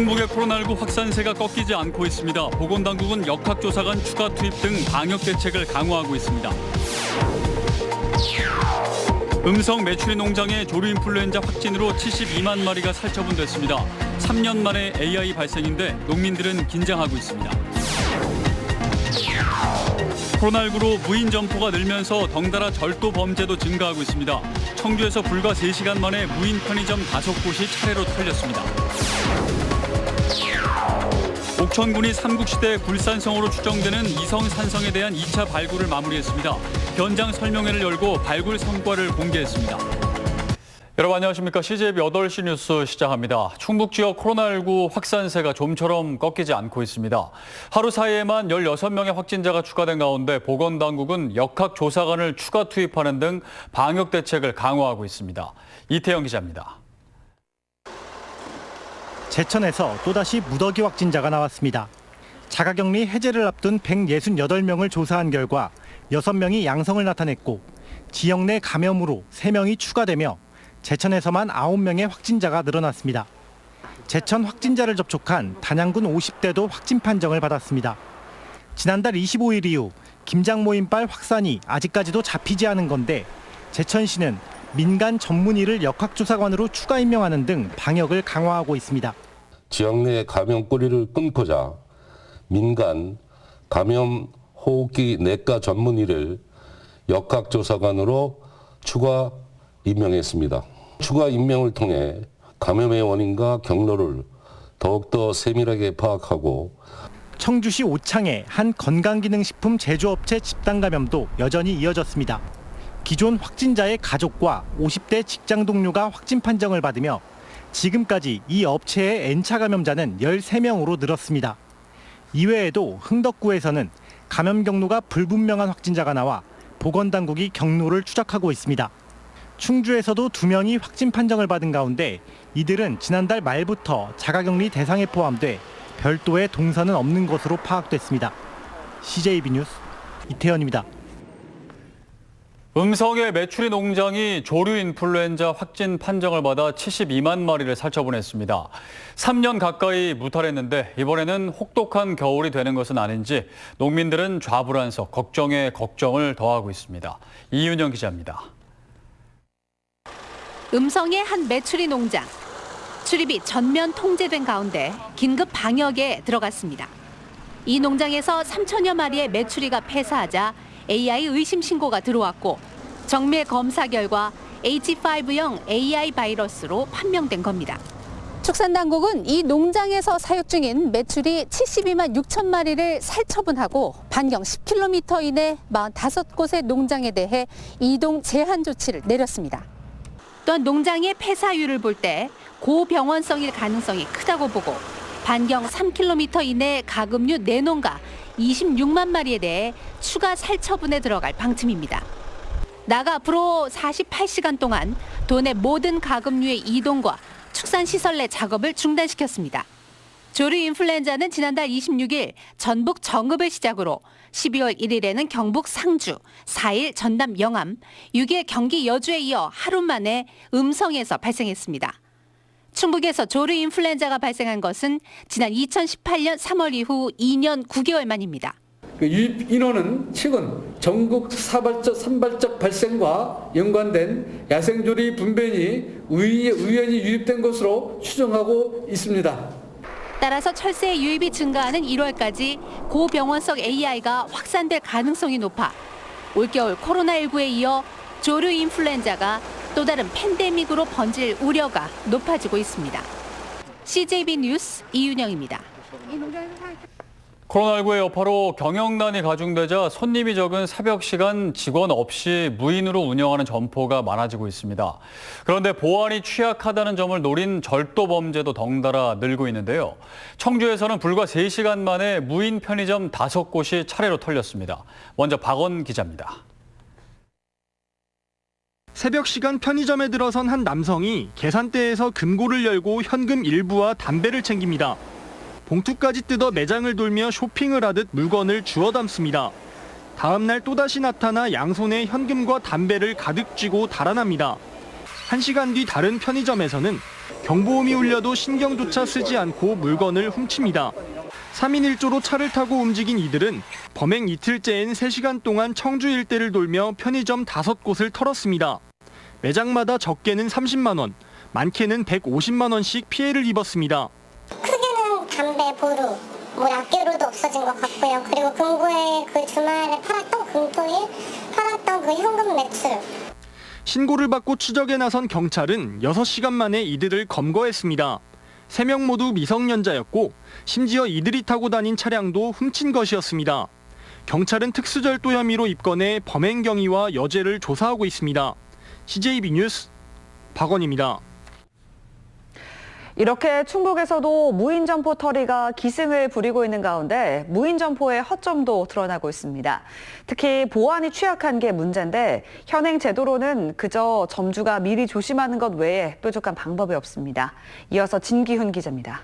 충북의 코로나19 확산세가 꺾이지 않고 있습니다. 보건당국은 역학조사관 추가 투입 등 방역 대책을 강화하고 있습니다. 음성 메추리 농장의 조류 인플루엔자 확진으로 72만 마리가 살처분됐습니다. 3년 만에 AI 발생인데 농민들은 긴장하고 있습니다. 코로나19로 무인 점포가 늘면서 덩달아 절도 범죄도 증가하고 있습니다. 청주에서 불과 3시간 만에 무인 편의점 5곳이 차례로 털렸습니다. 옥천군이 삼국시대 굴산성으로 추정되는 이성산성에 대한 2차 발굴을 마무리했습니다. 현장 설명회를 열고 발굴 성과를 공개했습니다. 여러분 안녕하십니까. CJB 8시 뉴스 시작합니다. 충북 지역 코로나19 확산세가 좀처럼 꺾이지 않고 있습니다. 하루 사이에만 16명의 확진자가 추가된 가운데 보건당국은 역학조사관을 추가 투입하는 등 방역 대책을 강화하고 있습니다. 이태영 기자입니다. 제천에서 또다시 무더기 확진자가 나왔습니다. 자가격리 해제를 앞둔 168명을 조사한 결과 6명이 양성을 나타냈고 지역 내 감염으로 3명이 추가되며 제천에서만 9명의 확진자가 늘어났습니다. 제천 확진자를 접촉한 단양군 50대도 확진 판정을 받았습니다. 지난달 25일 이후 김장 모임발 확산이 아직까지도 잡히지 않은 건데 제천시는 민간 전문의를 역학조사관으로 추가 임명하는 등 방역을 강화하고 있습니다. 지역 내 감염 꼬리를 끊고자 민간 감염 호흡기 내과 전문의를 역학조사관으로 추가 임명했습니다. 추가 임명을 통해 감염의 원인과 경로를 더욱더 세밀하게 파악하고 청주시 오창의 한 건강기능식품 제조업체 집단 감염도 여전히 이어졌습니다. 기존 확진자의 가족과 50대 직장 동료가 확진 판정을 받으며 지금까지 이 업체의 N차 감염자는 13명으로 늘었습니다. 이외에도 흥덕구에서는 감염 경로가 불분명한 확진자가 나와 보건당국이 경로를 추적하고 있습니다. 충주에서도 2명이 확진 판정을 받은 가운데 이들은 지난달 말부터 자가격리 대상에 포함돼 별도의 동선은 없는 것으로 파악됐습니다. CJB 뉴스 이태현입니다. 음성의 메추리 농장이 조류 인플루엔자 확진 판정을 받아 72만 마리를 살처분했습니다. 3년 가까이 무탈했는데 이번에는 혹독한 겨울이 되는 것은 아닌지 농민들은 좌불안석, 걱정에 걱정을 더하고 있습니다. 이윤영 기자입니다. 음성의 한 메추리 농장. 출입이 전면 통제된 가운데 긴급 방역에 들어갔습니다. 이 농장에서 3천여 마리의 메추리가 폐사하자 AI 의심 신고가 들어왔고 정밀 검사 결과 H5형 AI 바이러스로 판명된 겁니다. 축산당국은 이 농장에서 사육 중인 메추리 72만 6천 마리를 살처분하고 반경 10km 이내 45곳의 농장에 대해 이동 제한 조치를 내렸습니다. 또한 농장의 폐사율을 볼 때 고병원성일 가능성이 크다고 보고 반경 3km 이내 가금류 내농가 26만 마리에 대해 추가 살처분에 들어갈 방침입니다. 나가 앞으로 48시간 동안 도내 모든 가금류의 이동과 축산시설 내 작업을 중단시켰습니다. 조류 인플루엔자는 지난달 26일 전북 정읍을 시작으로 12월 1일에는 경북 상주, 4일 전남 영암, 6일 경기 여주에 이어 하루 만에 음성에서 발생했습니다. 충북에서 조류 인플루엔자가 발생한 것은 지난 2018년 3월 이후 2년 9개월 만입니다. 유입 인원은 최근 전국 산발적 발생과 연관된 야생조류 분변이 우연히 유입된 것으로 추정하고 있습니다. 따라서 철새의 유입이 증가하는 1월까지 고병원성 AI가 확산될 가능성이 높아 올겨울 코로나19에 이어 조류 인플루엔자가 또 다른 팬데믹으로 번질 우려가 높아지고 있습니다. CJB 뉴스 이윤영입니다. 코로나19의 여파로 경영난이 가중되자 손님이 적은 새벽 시간 직원 없이 무인으로 운영하는 점포가 많아지고 있습니다. 그런데 보안이 취약하다는 점을 노린 절도 범죄도 덩달아 늘고 있는데요. 청주에서는 불과 3시간 만에 무인 편의점 5곳이 차례로 털렸습니다. 먼저 박원 기자입니다. 새벽 시간 편의점에 들어선 한 남성이 계산대에서 금고를 열고 현금 일부와 담배를 챙깁니다. 봉투까지 뜯어 매장을 돌며 쇼핑을 하듯 물건을 주워 담습니다. 다음 날 또다시 나타나 양손에 현금과 담배를 가득 쥐고 달아납니다. 1시간 뒤 다른 편의점에서는 경보음이 울려도 신경조차 쓰지 않고 물건을 훔칩니다. 3인 1조로 차를 타고 움직인 이들은 범행 이틀째인 3시간 동안 청주 일대를 돌며 편의점 5곳을 털었습니다. 매장마다 적게는 30만 원, 많게는 150만 원씩 피해를 입었습니다. 크게는 담배, 보루, 약재로도 없어진 것 같고요. 그리고 금고에 그 주말에 팔았던 금토일 팔았던 그 현금 매출. 신고를 받고 추적에 나선 경찰은 6시간 만에 이들을 검거했습니다. 3명 모두 미성년자였고 심지어 이들이 타고 다닌 차량도 훔친 것이었습니다. 경찰은 특수절도 혐의로 입건해 범행 경위와 여죄를 조사하고 있습니다. CJB 뉴스 박원입니다. 이렇게 충북에서도 무인 점포 터리가 기승을 부리고 있는 가운데 무인 점포의 허점도 드러나고 있습니다. 특히 보안이 취약한 게 문제인데 현행 제도로는 그저 점주가 미리 조심하는 것 외에 뾰족한 방법이 없습니다. 이어서 진기훈 기자입니다.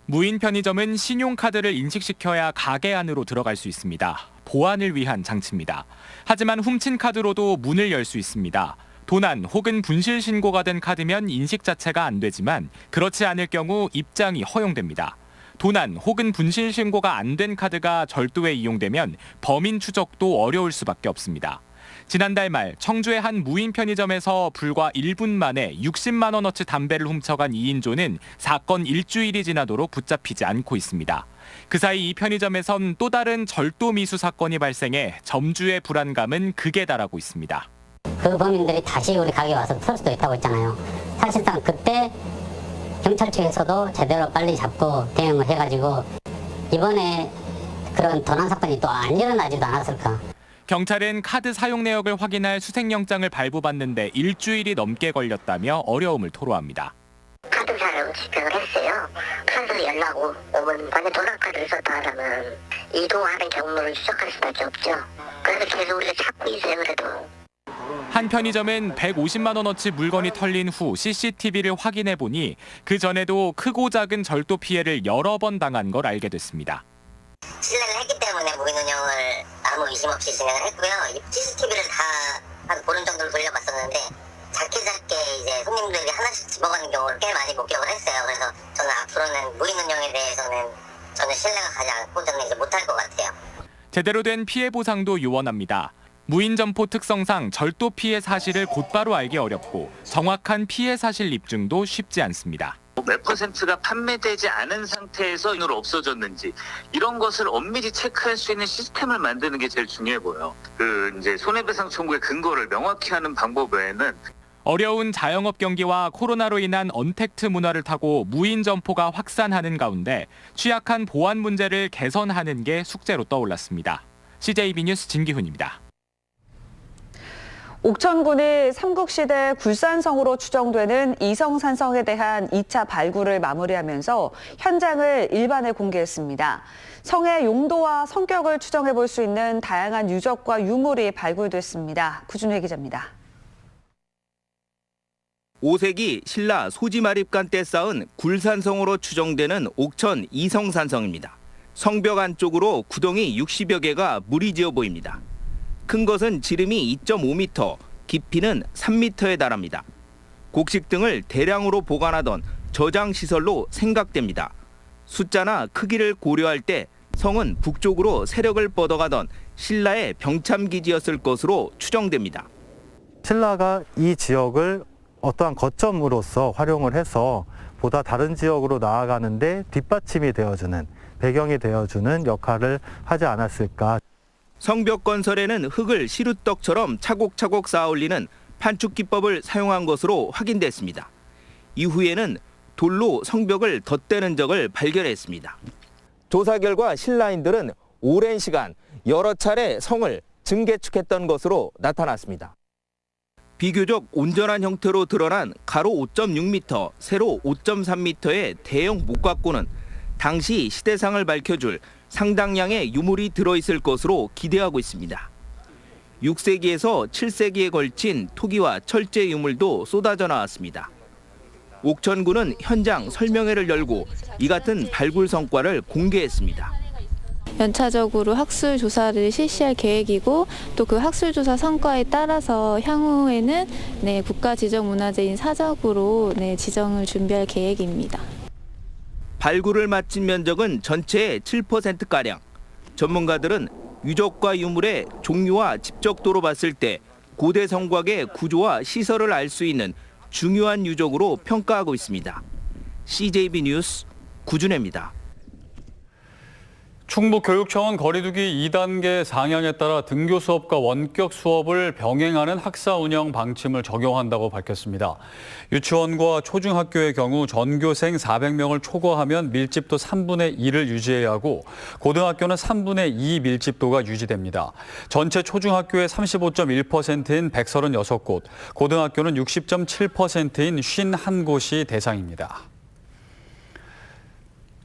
무인 편의점은 신용카드를 인식시켜야 가게 안으로 들어갈 수 있습니다. 보안을 위한 장치입니다. 하지만 훔친 카드로도 문을 열 수 있습니다. 도난 혹은 분실 신고가 된 카드면 인식 자체가 안 되지만 그렇지 않을 경우 입장이 허용됩니다. 도난 혹은 분실 신고가 안 된 카드가 절도에 이용되면 범인 추적도 어려울 수밖에 없습니다. 지난달 말 청주의 한 무인 편의점에서 불과 1분 만에 60만 원어치 담배를 훔쳐간 2인조는 사건 일주일이 지나도록 붙잡히지 않고 있습니다. 그 사이 이 편의점에선 또 다른 절도 미수 사건이 발생해 점주의 불안감은 극에 달하고 있습니다. 그 범인들이 다시 우리 가게에 와서 털 수도 있다고 했잖아요. 사실상 그때 경찰 측에서도 제대로 빨리 잡고 대응을 해가지고 이번에 그런 도난 사건이 또 안 일어나지도 않았을까. 경찰은 카드 사용 내역을 확인할 수색영장을 발부받는데 일주일이 넘게 걸렸다며 어려움을 토로합니다. 카드사를 집행을 했어요. 카드 연락 오면 만약 도난카드를 썼다 하면 이동하는 경로를 추적할 수밖에 없죠. 그래서 계속 우리가 찾고 있어요. 그래도. 한 편의점은 150만 원어치 물건이 털린 후 CCTV를 확인해 보니 그 전에도 크고 작은 절도 피해를 여러 번 당한 걸 알게 됐습니다. 신뢰를 했기 때문에 무인 운영을 아무 의심 없이 진행을 했고요. CCTV를 다 한 보름 정도를 돌려봤었는데 작게 이제 손님들이 하나씩 집어가는 경우를 꽤 많이 목격을 했어요. 그래서 저는 앞으로는 무인 운영에 대해서는 저는 신뢰가 가지 않고 저는 이제 못할 것 같아요. 제대로 된 피해 보상도 요원합니다. 무인 점포 특성상 절도 피해 사실을 곧바로 알기 어렵고 정확한 피해 사실 입증도 쉽지 않습니다. 몇 퍼센트가 판매되지 않은 상태에서 인으로 없어졌는지 이런 것을 엄밀히 체크할 수 있는 시스템을 만드는 게 제일 중요해 보여요. 이제 손해배상 청구의 근거를 명확히 하는 방법 외에는 어려운 자영업 경기와 코로나로 인한 언택트 문화를 타고 무인 점포가 확산하는 가운데 취약한 보안 문제를 개선하는 게 숙제로 떠올랐습니다. CJB 뉴스 진기훈입니다. 옥천군이 삼국시대 굴산성으로 추정되는 이성산성에 대한 2차 발굴을 마무리하면서 현장을 일반에 공개했습니다. 성의 용도와 성격을 추정해 볼 수 있는 다양한 유적과 유물이 발굴됐습니다. 구준회 기자입니다. 5세기 신라 소지마립간 때 쌓은 굴산성으로 추정되는 옥천 이성산성입니다. 성벽 안쪽으로 구덩이 60여 개가 무리지어 보입니다. 큰 것은 지름이 2.5m, 깊이는 3m에 달합니다. 곡식 등을 대량으로 보관하던 저장시설로 생각됩니다. 숫자나 크기를 고려할 때 성은 북쪽으로 세력을 뻗어가던 신라의 병참기지였을 것으로 추정됩니다. 신라가 이 지역을 어떠한 거점으로서 활용을 해서 보다 다른 지역으로 나아가는데 뒷받침이 되어주는, 배경이 되어주는 역할을 하지 않았을까. 성벽 건설에는 흙을 시루떡처럼 차곡차곡 쌓아 올리는 판축 기법을 사용한 것으로 확인됐습니다. 이후에는 돌로 성벽을 덧대는 적을 발견했습니다. 조사 결과 신라인들은 오랜 시간 여러 차례 성을 증개축했던 것으로 나타났습니다. 비교적 온전한 형태로 드러난 가로 5.6m, 세로 5.3m의 대형 목각고는 당시 시대상을 밝혀줄 상당량의 유물이 들어있을 것으로 기대하고 있습니다. 6세기에서 7세기에 걸친 토기와 철제 유물도 쏟아져 나왔습니다. 옥천군은 현장 설명회를 열고 이 같은 발굴 성과를 공개했습니다. 연차적으로 학술 조사를 실시할 계획이고 또 그 학술 조사 성과에 따라서 향후에는 국가 지정 문화재인 사적으로 지정을 준비할 계획입니다. 발굴을 마친 면적은 전체의 7%가량. 전문가들은 유적과 유물의 종류와 집적도로 봤을 때 고대 성곽의 구조와 시설을 알 수 있는 중요한 유적으로 평가하고 있습니다. CJB 뉴스 구준혜입니다. 충북교육청은 거리두기 2단계 상향에 따라 등교 수업과 원격 수업을 병행하는 학사 운영 방침을 적용한다고 밝혔습니다. 유치원과 초중학교의 경우 전교생 400명을 초과하면 밀집도 3분의 1을 유지해야 하고 고등학교는 3분의 2 밀집도가 유지됩니다. 전체 초중학교의 35.1%인 136곳, 고등학교는 60.7%인 51곳이 대상입니다.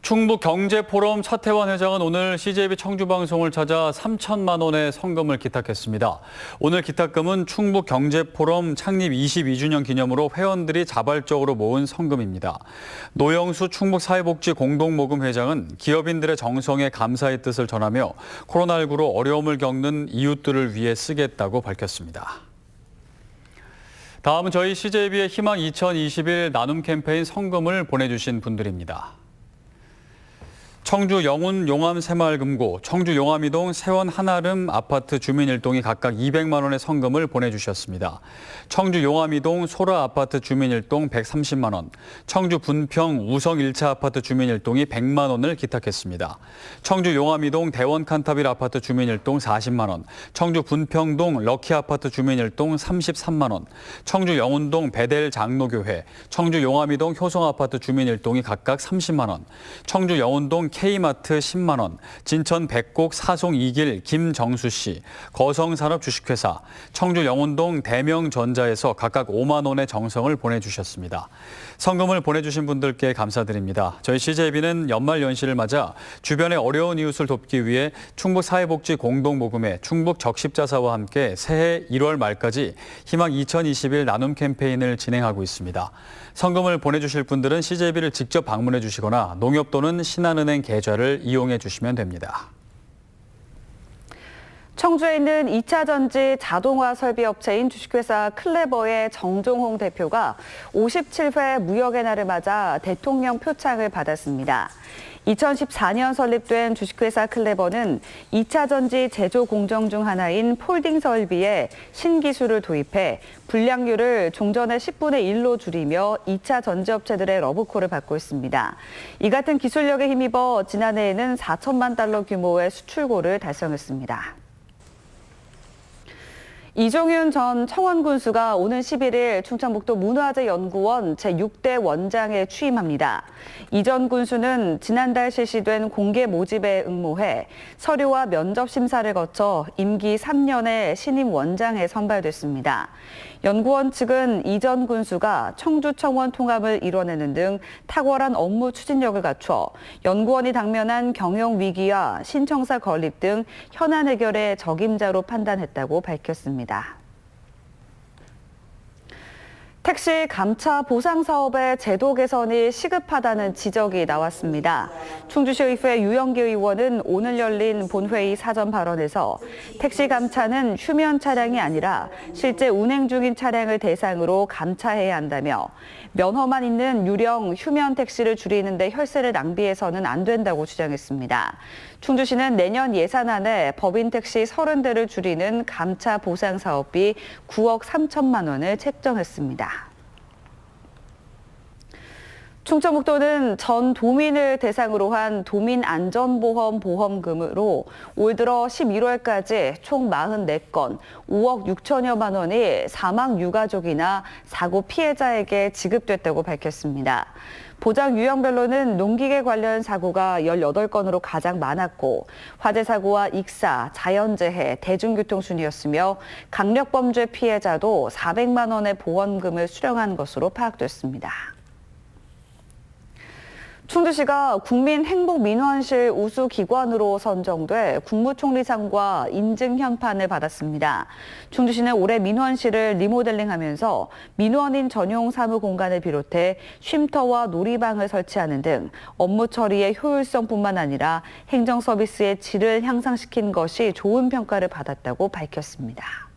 충북경제포럼 차태환 회장은 오늘 CJB 청주방송을 찾아 3천만 원의 성금을 기탁했습니다. 오늘 기탁금은 충북경제포럼 창립 22주년 기념으로 회원들이 자발적으로 모은 성금입니다. 노영수 충북사회복지공동모금 회장은 기업인들의 정성에 감사의 뜻을 전하며 코로나19로 어려움을 겪는 이웃들을 위해 쓰겠다고 밝혔습니다. 다음은 저희 CJB의 희망 2021 나눔 캠페인 성금을 보내주신 분들입니다. 청주 영운 용암 새마을금고, 청주 용암이동 세원 한아름 아파트 주민 일동이 각각 200만 원의 성금을 보내주셨습니다. 청주 용암이동 소라 아파트 주민 일동 130만 원, 청주 분평 우성 1차 아파트 주민 일동이 100만 원을 기탁했습니다. 청주 용암이동 대원 칸타빌 아파트 주민 일동 40만 원, 청주 분평동 럭키 아파트 주민 일동 33만 원, 청주 영운동 베델 장로교회, 청주 용암이동 효성 아파트 주민 일동이 각각 30만 원, 청주 영운동 K마트 10만 원, 진천 백곡 사송 2길 김정수 씨, 거성산업 주식회사, 청주 영운동 대명전자에서 각각 5만 원의 정성을 보내주셨습니다. 성금을 보내주신 분들께 감사드립니다. 저희 CJB는 연말 연시를 맞아 주변의 어려운 이웃을 돕기 위해 충북사회복지공동모금회 충북적십자사와 함께 새해 1월 말까지 희망 2021 나눔 캠페인을 진행하고 있습니다. 성금을 보내주실 분들은 CJB를 직접 방문해 주시거나 농협 또는 신한은행 계좌를 이용해 주시면 됩니다. 청주에 있는 2차 전지 자동화 설비 업체인 주식회사 클레버의 정종홍 대표가 57회 무역의 날을 맞아 대통령 표창을 받았습니다. 2014년 설립된 주식회사 클레버는 2차 전지 제조 공정 중 하나인 폴딩 설비에 신기술을 도입해 불량률을 종전의 10분의 1로 줄이며 2차 전지업체들의 러브콜을 받고 있습니다. 이 같은 기술력에 힘입어 지난해에는 4천만 달러 규모의 수출고를 달성했습니다. 이종윤 전 청원군수가 오는 11일 충청북도 문화재연구원 제6대 원장에 취임합니다. 이 전 군수는 지난달 실시된 공개 모집에 응모해 서류와 면접 심사를 거쳐 임기 3년의 신임 원장에 선발됐습니다. 연구원 측은 이 전 군수가 청주청원 통합을 이뤄내는 등 탁월한 업무 추진력을 갖춰 연구원이 당면한 경영 위기와 신청사 건립 등 현안 해결의 적임자로 판단했다고 밝혔습니다. 택시 감차 보상 사업의 제도 개선이 시급하다는 지적이 나왔습니다. 충주시의회 유영기 의원은 오늘 열린 본회의 사전 발언에서 택시 감차는 휴면 차량이 아니라 실제 운행 중인 차량을 대상으로 감차해야 한다며 면허만 있는 유령 휴면 택시를 줄이는 데 혈세를 낭비해서는 안 된다고 주장했습니다. 충주시는 내년 예산안에 법인 택시 30대를 줄이는 감차 보상 사업비 9억 3천만 원을 책정했습니다. 충청북도는 전 도민을 대상으로 한 도민안전보험 보험금으로 올 들어 11월까지 총 44건 5억 6천여만 원이 사망 유가족이나 사고 피해자에게 지급됐다고 밝혔습니다. 보장 유형별로는 농기계 관련 사고가 18건으로 가장 많았고 화재 사고와 익사, 자연재해, 대중교통 순이었으며 강력범죄 피해자도 400만 원의 보험금을 수령한 것으로 파악됐습니다. 충주시가 국민행복민원실 우수기관으로 선정돼 국무총리상과 인증 현판을 받았습니다. 충주시는 올해 민원실을 리모델링하면서 민원인 전용 사무 공간을 비롯해 쉼터와 놀이방을 설치하는 등 업무 처리의 효율성뿐만 아니라 행정 서비스의 질을 향상시킨 것이 좋은 평가를 받았다고 밝혔습니다.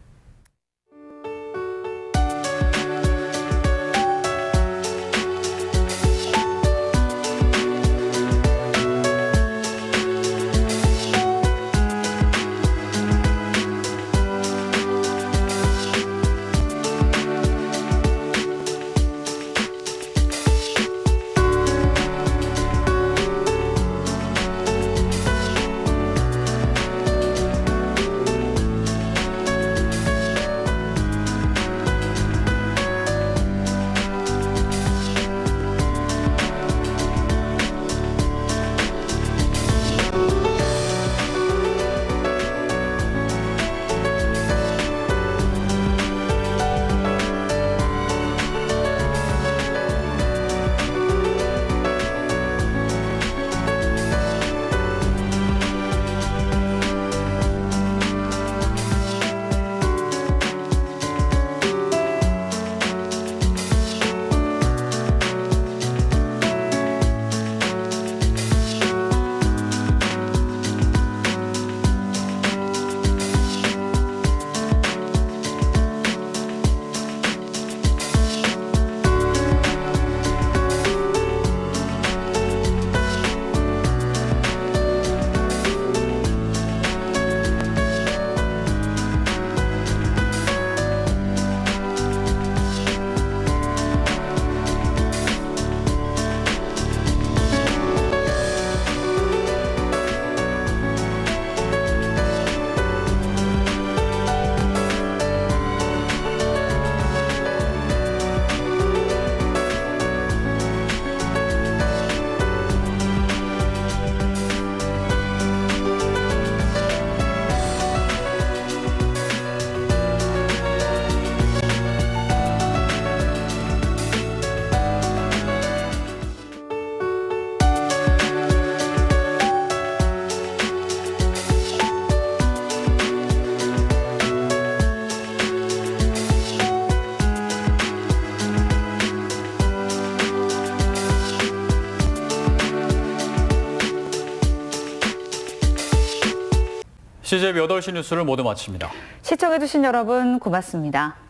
CJB 8시 뉴스를 모두 마칩니다. 시청해주신 여러분 고맙습니다.